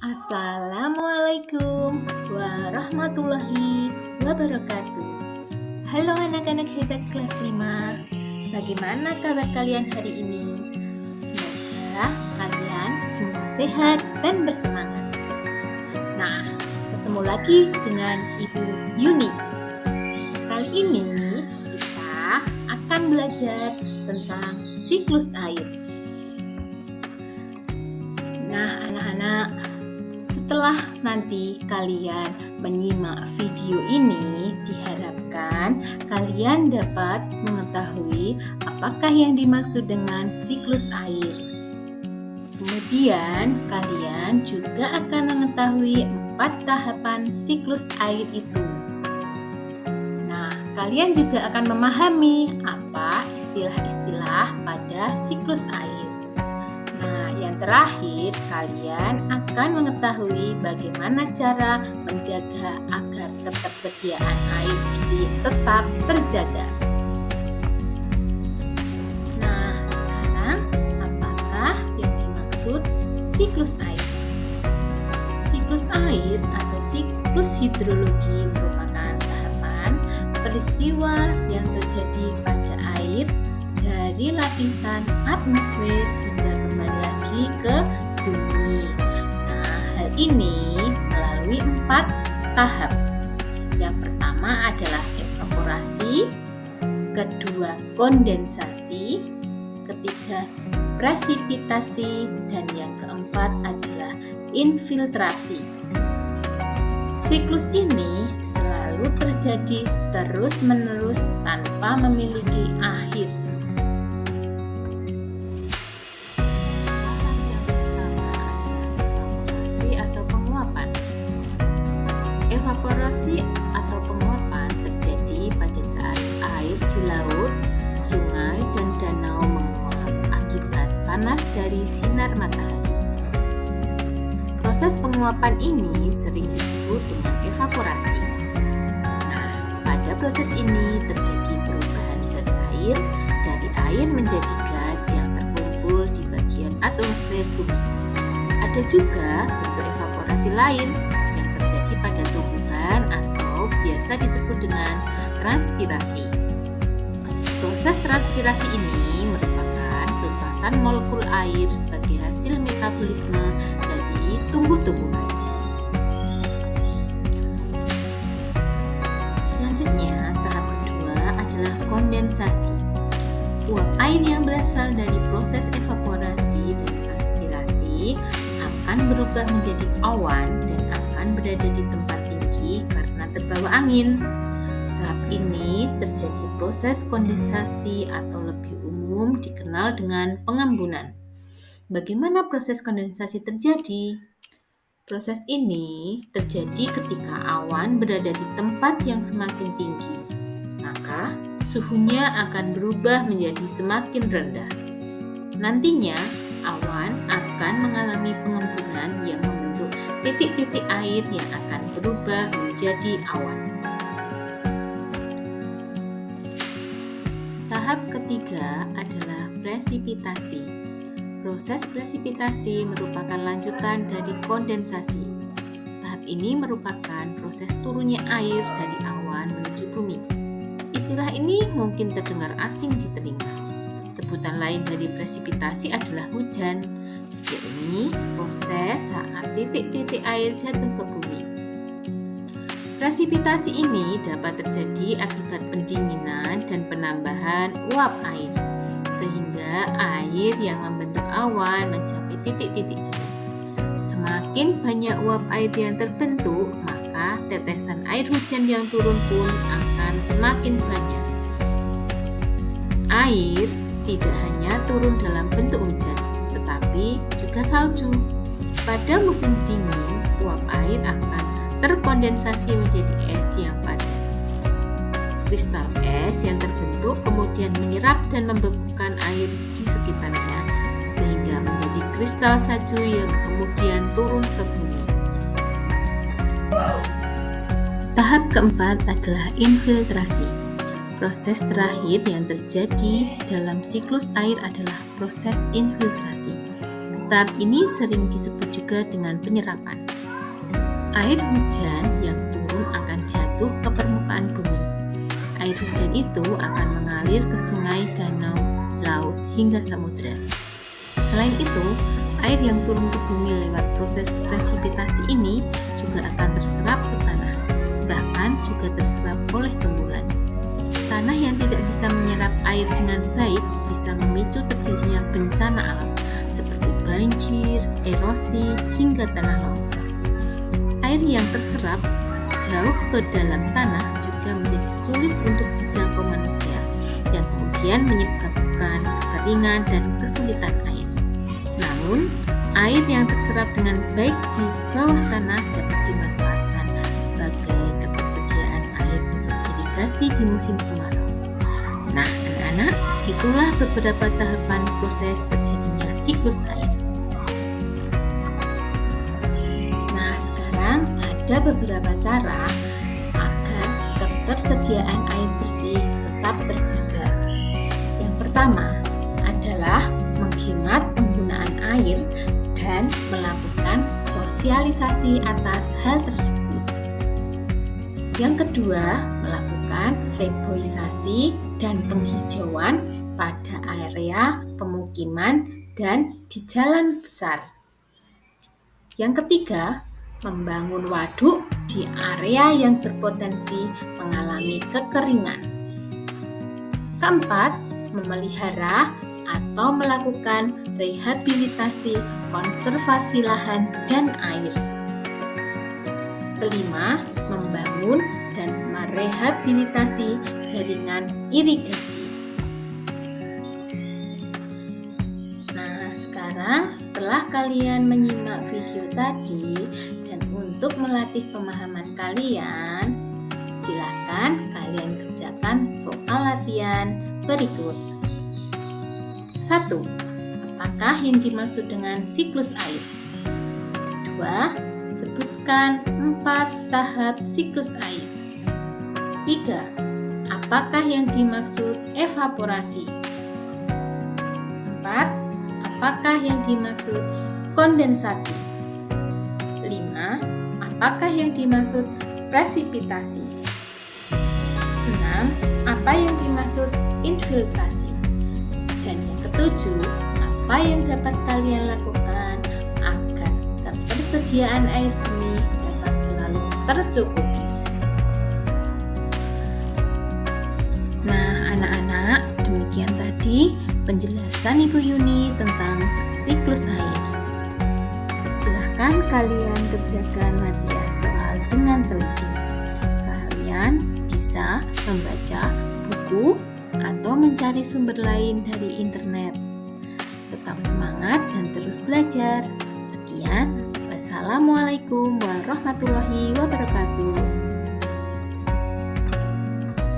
Assalamualaikum warahmatullahi wabarakatuh. Halo anak-anak hebat kelas 5. Bagaimana kabar kalian hari ini? Semoga kalian semua sehat dan bersemangat. Nah, ketemu lagi dengan Ibu Yuni. Kali ini kita akan belajar tentang siklus air. Nah, anak-anak, setelah nanti kalian menyimak video ini, diharapkan kalian dapat mengetahui apakah yang dimaksud dengan siklus air. Kemudian, kalian juga akan mengetahui 4 tahapan siklus air itu. Nah, kalian juga akan memahami apa istilah-istilah pada siklus air. Yang terakhir, kalian akan mengetahui bagaimana cara menjaga agar ketersediaan air bersih tetap terjaga. Nah, sekarang apakah yang dimaksud siklus air? Siklus air atau siklus hidrologi merupakan tahapan peristiwa yang terjadi pada air dari lapisan atmosfer hingga kembali lagi ke bumi. Nah, hal ini melalui 4 tahap. Yang pertama adalah evaporasi, kedua kondensasi, ketiga presipitasi, dan yang keempat adalah infiltrasi. Siklus ini selalu terjadi terus-menerus tanpa memiliki akhir. Evaporasi atau penguapan terjadi pada saat air di laut, sungai, dan danau menguap akibat panas dari sinar matahari. Proses penguapan ini sering disebut dengan evaporasi. Nah, pada proses ini terjadi perubahan zat cair dari air menjadi gas yang terkumpul di bagian atmosfer bumi. Ada juga bentuk evaporasi lain pada tumbuhan atau biasa disebut dengan transpirasi. Proses transpirasi ini merupakan pelepasan molekul air sebagai hasil metabolisme dari tumbuh-tumbuhan. Selanjutnya, tahap kedua adalah kondensasi. Uap air yang berasal dari proses evaporasi dan transpirasi akan berubah menjadi awan dan akan berada di tempat tinggi karena terbawa angin. Tahap ini terjadi proses kondensasi atau lebih umum dikenal dengan pengembunan. Bagaimana proses kondensasi terjadi? Proses ini terjadi ketika awan berada di tempat yang semakin tinggi, maka suhunya akan berubah menjadi semakin rendah. Nantinya, awan akan mengalami pengembunan yang membentuk titik-titik air yang akan berubah menjadi awan. Tahap ketiga adalah presipitasi. Proses presipitasi merupakan lanjutan dari kondensasi. Tahap ini merupakan proses turunnya air dari awan menuju bumi. Istilah ini mungkin terdengar asing di telinga. Sebutan lain dari presipitasi adalah hujan, yakni proses saat titik-titik air jatuh ke bumi. Presipitasi ini dapat terjadi akibat pendinginan dan penambahan uap air, sehingga air yang membentuk awan mencapai titik-titik jauh. Semakin banyak uap air yang terbentuk, maka tetesan air hujan yang turun pun akan semakin banyak. Air tidak hanya turun dalam bentuk hujan, tetapi juga salju. Pada musim dingin, uap air akan terkondensasi menjadi es yang padat. Kristal es yang terbentuk kemudian menyerap dan membekukan air di sekitarnya, sehingga menjadi kristal salju yang kemudian turun ke bumi. Tahap keempat adalah infiltrasi. Proses terakhir yang terjadi dalam siklus air adalah proses infiltrasi. Tahap ini sering disebut juga dengan penyerapan. Air hujan yang turun akan jatuh ke permukaan bumi. Air hujan itu akan mengalir ke sungai, danau, laut, hingga samudera. Selain itu, air yang turun ke bumi lewat proses presipitasi ini juga akan terserap ke tanah, bahkan juga terserap oleh tumbuhan. Tanah yang tidak bisa menyerap air dengan baik bisa memicu terjadinya bencana alam seperti banjir, erosi, hingga tanah longsor. Air yang terserap jauh ke dalam tanah juga menjadi sulit untuk dijangkau manusia, yang kemudian menyebabkan kekeringan dan kesulitan air. Namun, air yang terserap dengan baik di bawah tanah dapat dimanfaatkan sebagai ketersediaan air untuk irigasi di musim kemarau. Nah, anak-anak, itulah beberapa tahapan proses terjadinya siklus air. Nah, sekarang ada beberapa cara agar ketersediaan air bersih tetap terjaga. Yang pertama adalah menghemat penggunaan air dan melakukan sosialisasi atas hal tersebut. Yang kedua, melakukan reboisasi dan penghijauan pada area pemukiman dan di jalan besar. Yang ketiga, membangun waduk di area yang berpotensi mengalami kekeringan. Keempat, memelihara atau melakukan rehabilitasi konservasi lahan dan air. Kelima, membangun dan merehabilitasi jaringan irigasi. Nah, sekarang setelah kalian menyimak video tadi dan untuk melatih pemahaman kalian, silakan kalian kerjakan soal latihan berikut. 1. Apakah yang dimaksud dengan siklus air? 2. Sebutkan 4 tahap siklus air. 3. Apakah yang dimaksud evaporasi? 4. Apakah yang dimaksud kondensasi? 5. Apakah yang dimaksud presipitasi? 6. Apa yang dimaksud infiltrasi? Dan yang ketujuh, apa yang dapat kalian lakukan agar ketersediaan air jernih dapat selalu tercukupi? Nah, anak-anak, demikian tadi penjelasan Ibu Yuni tentang siklus air. Silahkan kalian kerjakan latihan soal dengan teliti. Kalian bisa membaca buku atau mencari sumber lain dari internet. Tetap semangat dan terus belajar. Sekian, wassalamualaikum warahmatullahi wabarakatuh.